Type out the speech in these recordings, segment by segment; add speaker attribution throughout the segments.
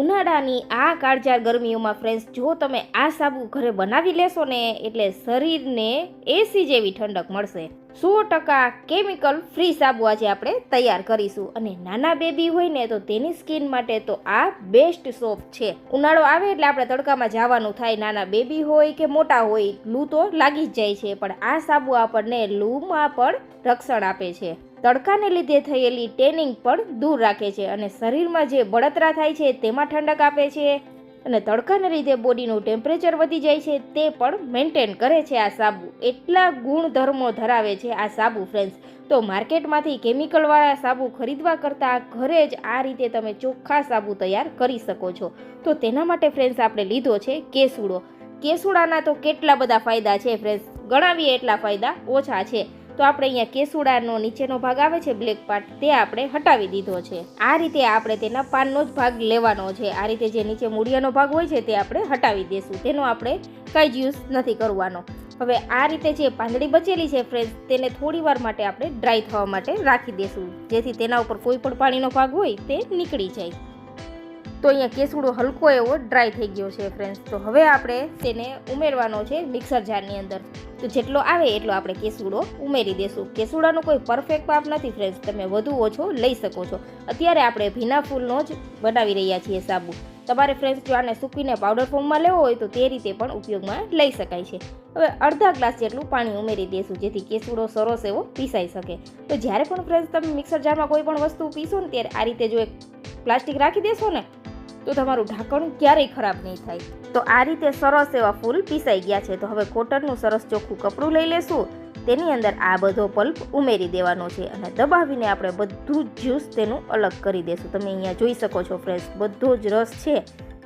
Speaker 1: ઉનાળાની આ કાળઝાળ ગરમીઓમાં ફ્રેન્ડ્સ જો તમે આ સાબુ ઘરે બનાવી લેશો ને એટલે શરીરને એસી જેવી ઠંડક મળશે. 100% કેમિકલ ફ્રી સાબુ આજે આપણે તૈયાર કરીશું. અને નાના બેબી હોય ને તો તેની સ્કિન માટે તો આ બેસ્ટ સોપ છે. ઉનાળો આવે એટલે આપણે તડકામાં જવાનું થાય. નાના બેબી હોય કે મોટા હોય લૂ તો લાગી જ જાય છે, પણ આ સાબુ આપણને લૂમાં પણ રક્ષણ આપે છે. તડકાને લીધે થયેલી ટેનિંગ પણ દૂર રાખે છે અને શરીરમાં જે બળતરા થાય છે તેમાં ઠંડક આપે છે. અને તડકાને લીધે બોડીનું ટેમ્પરેચર વધી જાય છે તે પણ મેન્ટેન કરે છે આ સાબુ. એટલા ગુણધર્મો ધરાવે છે આ સાબુ ફ્રેન્ડ્સ. તો માર્કેટમાંથી કેમિકલવાળા સાબુ ખરીદવા કરતાં ઘરે જ આ રીતે તમે ચોખ્ખા સાબુ તૈયાર કરી શકો છો. તો તેના માટે ફ્રેન્ડ્સ આપણે લીધો છે કેસુડો. કેસુડાના તો કેટલા બધા ફાયદા છે ફ્રેન્ડ્સ, ગણાવીએ એટલા ફાયદા ઓછા છે. તો આપણે અહીંયા કેસુડાનો નીચેનો ભાગ આવે છે બ્લેક પાર્ટ, તે આપણે હટાવી દીધો છે. આ રીતે આપણે તેના પાનનો જ ભાગ લેવાનો છે. આ રીતે જે નીચે મૂળિયાનો ભાગ હોય છે તે આપણે હટાવી દેશું. તેનો આપણે કંઈ જ યુઝ નથી કરવાનો. હવે આ રીતે જે પાંદડી બચેલી છે ફ્રેન્ડ્સ તેને થોડી વાર માટે આપણે ડ્રાય થવા માટે રાખી દેશું, જેથી તેના ઉપર કોઈ પણ પાણીનો ભાગ હોય તે નીકળી જાય. તો અહીંયા કેસુડો હલકો એવો ડ્રાય થઈ ગયો છે ફ્રેન્ડ્સ. તો હવે આપણે તેને ઉમેરવાનો છે મિક્સર જારની અંદર. તો જેટલો આવે એટલો આપણે કેસુડો ઉમેરી દેશું. કેસુડાનો કોઈ પરફેક્ટ માપ નથી ફ્રેન્ડ્સ, તમે વધુ ઓછો લઈ શકો છો. અત્યારે આપણે ભીના ફૂલનો જ બનાવી રહ્યા છીએ સાબુ. તમારે ફ્રેન્ડ્સ જો આને સૂકવીને પાવડર ફોર્મમાં લેવો હોય તો તે રીતે પણ ઉપયોગમાં લઈ શકાય છે. હવે અડધા ગ્લાસ જેટલું પાણી ઉમેરી દઈશું, જેથી કેસુડો સરસ એવો પીસાઈ શકે. તો જ્યારે પણ ફ્રેન્ડ્સ તમે મિક્સર જારમાં કોઈ પણ વસ્તુ પીસો ને ત્યારે આ રીતે જો એક પ્લાસ્ટિક રાખી દેશો ને તો તમારું ઢાંકણ ક્યારેય ખરાબ નહીં થાય. તો આ રીતે સરસ એવા ફૂલ પીસાઈ ગયા છે. તો હવે કોટનનું સરસ ચોખ્ખું કપડું લઈ લેશું, તેની અંદર આ બધો પલ્પ ઉમેરી દેવાનો છે અને દબાવીને આપણે બધું જ જ્યુસ તેનું અલગ કરી દેશું. તમે અહીંયા જોઈ શકો છો ફ્રેન્ડ્સ, બધો જ રસ છે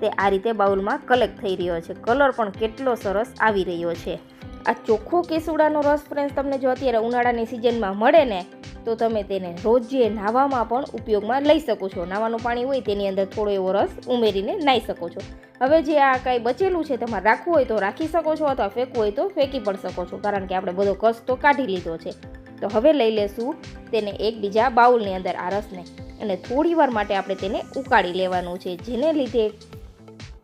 Speaker 1: તે આ રીતે બાઉલમાં કલેક્ટ થઈ રહ્યો છે. કલર પણ કેટલો સરસ આવી રહ્યો છે. આ ચોખ્ખો કેસુડાનો રસ ફ્રેન્ડ્સ તમને જો અત્યારે ઉનાળાની સિઝનમાં મળે ને તો તમે તેને રોજે નાહવામાં પણ ઉપયોગમાં લઈ શકો છો. નાહવાનું પાણી હોય તેની અંદર થોડો એવો રસ ઉમેરીને નાહી શકો છો. હવે જે આ કાંઈ બચેલું છે તમારે રાખવું હોય તો રાખી શકો છો અથવા ફેંકવું હોય તો ફેંકી પણ શકો છો, કારણ કે આપણે બધો કસ તો કાઢી લીધો છે. તો હવે લઈ લેશું તેને એક બીજા બાઉલની અંદર આ રસને, અને થોડી વાર માટે આપણે તેને ઉકાળી લેવાનું છે, જેને લીધે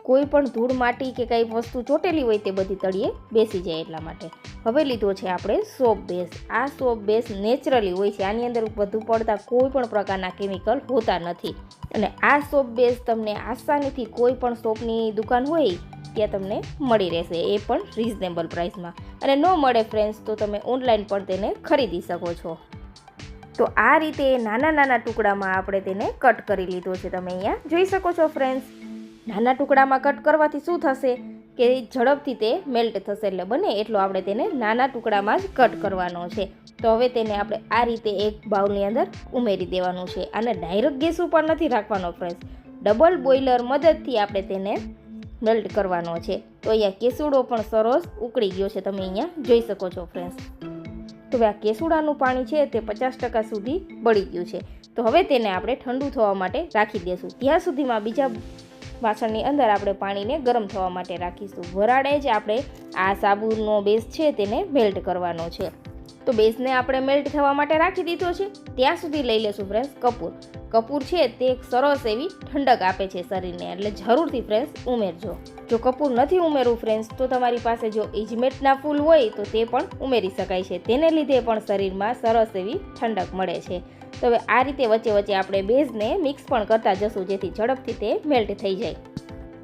Speaker 1: કોઈ પણ ધૂળ માટી કે કંઈ વસ્તુ ચોટેલી હોય તે બધી તળિયે બેસી જાય એટલા માટે. હવે લીધો છે આપણે સોપ બેઝ. આ સોપ બેઝ નેચરલી હોય છે, આની અંદર વધુ પડતા કોઈ પણ પ્રકારના કેમિકલ હોતા નથી. અને આ સોપ બેઝ તમને આસાનીથી કોઈ પણ સોપની દુકાન હોય ત્યાં તમને મળી રહેશે, એ પણ રિઝનેબલ પ્રાઇસમાં. અને ન મળે ફ્રેન્ડ્સ તો તમે ઓનલાઈન પણ તેને ખરીદી શકો છો. તો આ રીતે નાના નાના ટુકડામાં આપણે તેને કટ કરી લીધો છે. તમે અહીંયા જોઈ શકો છો ફ્રેન્ડ્સ. નાના ટુકડામાં કટ કરવાથી શું થશે કે ઝડપથી તે મેલ્ટ થશે, એટલે બને એટલો આપણે તેને નાના ટુકડામાં જ કટ કરવાનો છે. તો હવે તેને આપણે આ રીતે એક બાઉલની અંદર ઉમેરી દેવાનું છે. અને ડાયરેક્ટ ગેસ ઉપર નથી રાખવાનો ફ્રેન્ડ્સ, ડબલ બોઇલર મદદથી આપણે તેને મેલ્ટ કરવાનો છે. તો અહીંયા કેસુડો પણ સરસ ઉકળી ગયો છે, તમે અહીંયા જોઈ શકો છો ફ્રેન્ડ્સ. તો હવે આ કેસુડાનું પાણી છે તે 50% સુધી બળી ગયું છે. તો હવે તેને આપણે ઠંડુ થવા માટે રાખી દઈશું. ત્યાં સુધીમાં બીજા વાસણની અંદર આપણે પાણીને ગરમ થવા માટે રાખીશું. વરાળે જ આપણે આ સાબુનો બેઝ છે તેને મેલ્ટ કરવાનો છે. તો બેઝને આપણે મેલ્ટ થવા માટે રાખી દીધો છે. ત્યાં સુધી લઈ લેશું ફ્રેન્ડ્સ કપૂર. કપૂર છે તે એક સરસ એવી ઠંડક આપે છે શરીરને, એટલે જરૂરથી ફ્રેન્ડ્સ ઉમેરજો. જો કપૂર નથી ઉમેરવું ફ્રેન્ડ્સ તો તમારી પાસે જો ઇજમેટના ફૂલ હોય તો તે પણ ઉમેરી શકાય છે. તેને લીધે પણ શરીરમાં સરસ એવી ઠંડક મળે છે. તો હવે આ રીતે વચ્ચે વચ્ચે આપણે બેઝને મિક્સ પણ કરતા જશું, જેથી ઝડપથી તે મેલ્ટ થઈ જાય.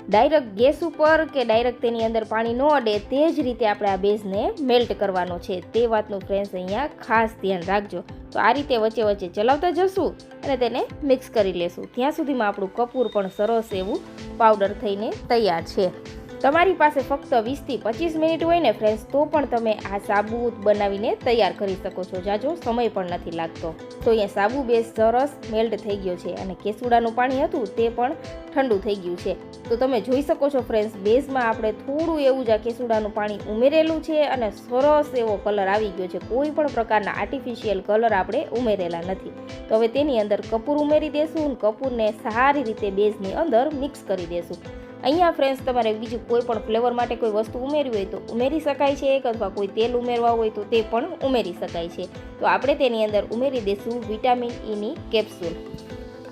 Speaker 1: ડાયરેક્ટ ગેસ ઉપર કે ડાયરેક્ટ તેની અંદર પાણી ન અડે તે જ રીતે આપણે આ બેઝને મેલ્ટ કરવાનો છે, તે વાતનું ફ્રેન્ડ્સ અહીંયા ખાસ ધ્યાન રાખજો. તો આ રીતે વચ્ચે વચ્ચે ચલાવતા જશું અને તેને મિક્સ કરી લેશું. ત્યાં સુધીમાં આપણું કપૂર પણ સરસ એવું પાવડર થઈને તૈયાર છે. તમારી પાસે ફક્ત 20 થી 25 મિનિટ હોય ને ફ્રેન્ડ્સ તો પણ તમે આ સાબુ બનાવીને તૈયાર કરી શકો છો. જાજો સમય પણ નથી લાગતો. તો અહીંયા સાબુ બેઝ સરસ મેલ્ટ થઈ ગયો છે અને કેસુડાનું પાણી હતું તે પણ ઠંડુ થઈ ગયું છે. તો તમે જોઈ શકો છો ફ્રેન્ડ્સ, બેઝમાં આપણે થોડું એવું જ આ કેસુડાનું પાણી ઉમેરેલું છે અને સરસ એવો કલર આવી ગયો છે. કોઈ પણ પ્રકારના આર્ટિફિશિયલ કલર આપણે ઉમેરેલા નથી. તો હવે તેની અંદર કપૂર ઉમેરી દેશું અને કપૂરને સારી રીતે બેઝની અંદર મિક્સ કરી દેશું. અહીંયા ફ્રેન્ડ્સ તમારે બીજું કોઈ પણ ફ્લેવર માટે કોઈ વસ્તુ ઉમેરવી હોય તો ઉમેરી શકાય છે, અથવા કોઈ તેલ ઉમેરવા હોય તો તે પણ ઉમેરી શકાય છે. તો આપણે તેની અંદર ઉમેરી દઈશું વિટામિન ઈની કેપ્સ્યુલ.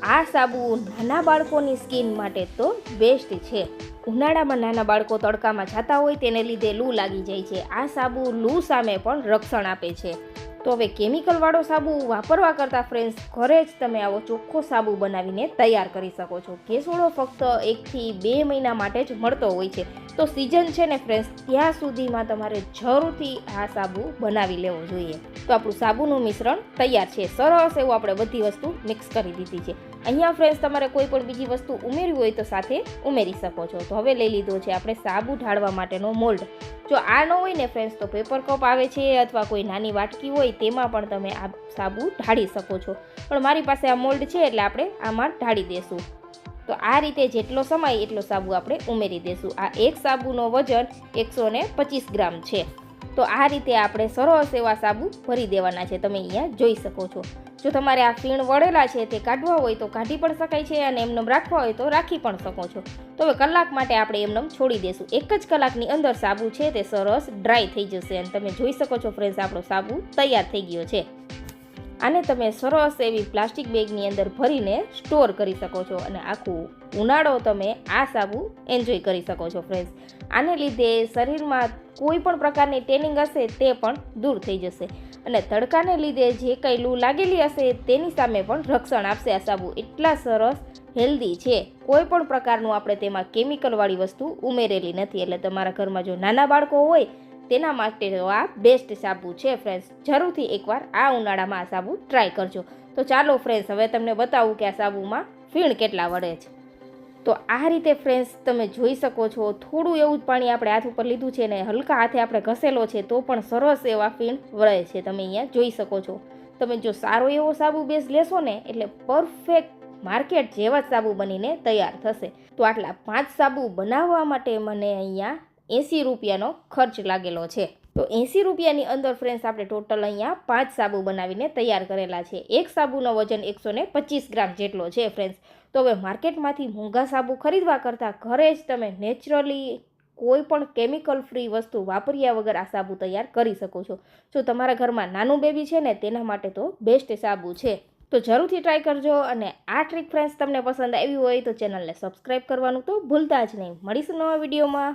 Speaker 1: આ સાબુ નાના બાળકોની સ્કિન માટે તો બેસ્ટ છે. ઉનાળામાં નાના બાળકો તડકામાં જતા હોય તેને લીધે લૂ લાગી જાય છે. આ સાબુ લૂ સામે પણ રક્ષણ આપે છે. તો હવે કેમિકલવાળો સાબુ વાપરવા કરતાં ફ્રેન્ડ્સ ઘરે જ તમે આવો ચોખ્ખો સાબુ બનાવીને તૈયાર કરી શકો છો. કેસોડો ફક્ત 1 થી 2 મહિના માટે જ મળતો હોય છે. તો સિઝન છે ને ફ્રેન્ડ્સ, ત્યાં સુધીમાં તમારે જરૂરથી આ સાબુ બનાવી લેવો જોઈએ. તો આપણું સાબુનું મિશ્રણ તૈયાર છે. સરસ એવું આપણે બધી વસ્તુ મિક્સ કરી દીધી છે. અહીંયા ફ્રેન્ડ્સ તમારે કોઈ પણ બીજી વસ્તુ ઉમેરવી હોય તો સાથે ઉમેરી શકો છો. તો હવે લઈ લીધો છે આપણે સાબુ ઢાળવા માટેનો મોલ્ડ. જો આ ન હોય ને ફ્રેન્ડ્સ તો પેપર કપ આવે છે અથવા કોઈ નાની વાટકી હોય તેમાં પણ તમે આ સાબુ ઢાળી શકો છો. પણ મારી પાસે આ મોલ્ડ છે એટલે આપણે આમાં ઢાળી દેશું. તો આ રીતે જેટલો સમાય એટલો સાબુ આપણે ઉમેરી દેશું. આ એક સાબુનો વજન 125 ગ્રામ છે. તો આ રીતે આપણે સરસ એવા સાબુ ભરી દેવાના છે. તમે અહીંયા જોઈ શકો છો. જો તમારે આ ફીણ વળેલા છે તે કાઢવા હોય તો કાઢી પણ શકાય છે અને એમનેમ રાખવા હોય તો રાખી પણ શકો છો. તો હવે કલાક માટે આપણે એમનેમ છોડી દેશું. 1 જ કલાકની અંદર સાબુ છે તે સરસ ડ્રાય થઈ જશે અને તમે જોઈ શકો છો ફ્રેન્ડ્સ, આપણો સાબુ તૈયાર થઈ ગયો છે. આને તમે સરસ એવી પ્લાસ્ટિક બેગની અંદર ભરીને સ્ટોર કરી શકો છો અને આખું ઉનાળો તમે આ સાબુ એન્જોય કરી શકો છો ફ્રેન્ડ્સ. આને લીધે શરીરમાં કોઈ પણ પ્રકારની ટેનિંગ હશે તે પણ દૂર થઈ જશે અને તડકાને લીધે જે કંઈ લૂ લાગેલી હશે તેની સામે પણ રક્ષણ આપશે આ સાબુ. એટલા સરસ હેલ્ધી છે. કોઈ પણ પ્રકારનું આપણે તેમાં કેમિકલવાળી વસ્તુ ઉમેરેલી નથી. એટલે તમારા ઘરમાં જો નાના બાળકો હોય તેના માટે આ બેસ્ટ સાબુ છે ફ્રેન્ડ્સ. જરૂરથી એકવાર આ ઉનાળામાં આ સાબુ ટ્રાય કરજો. તો ચાલો ફ્રેન્ડ્સ, હવે તમને બતાવું કે આ સાબુમાં ફીણ કેટલા વળે છે. તો આ રીતે ફ્રેન્ડ્સ તમે જોઈ શકો છો, થોડું એવું જ પાણી આપણે હાથ ઉપર લીધું છે ને હલકા હાથે આપણે ઘસેલો છે તો પણ સરસ એવા ફીણ વળે છે. તમે અહીંયા જોઈ શકો છો. તમે જો સારો એવો સાબુ બેઝ લેશો ને એટલે પરફેક્ટ માર્કેટ જેવા જ સાબુ બનીને તૈયાર થશે. તો આટલા 5 સાબુ બનાવવા માટે મને અહીંયા 80 રૂપિયાનો ખર્ચ લાગેલો છે. તો 80 રૂપિયાની અંદર ફ્રેન્ડ્સ આપણે ટોટલ અહીંયા 5 સાબુ બનાવીને તૈયાર કરેલા છે. એક સાબુનો વજન 125 ગ્રામ જેટલો છે ફ્રેન્ડ્સ. તો હવે માર્કેટમાંથી મોંઘા સાબુ ખરીદવા કરતાં ઘરે જ તમે નેચરલી કોઈ પણ કેમિકલ ફ્રી વસ્તુ વાપર્યા વગર આ સાબુ તૈયાર કરી શકો છો. જો તમારા ઘરમાં નાનું બેબી છે ને તેના માટે તો બેસ્ટ સાબુ છે. તો જરૂરથી ટ્રાય કરજો અને આ ટ્રીક ફ્રેન્ડ્સ તમને પસંદ આવી હોય તો ચેનલને સબસ્ક્રાઈબ કરવાનું તો ભૂલતા જ નહીં. મળીશું નવા વિડીયોમાં.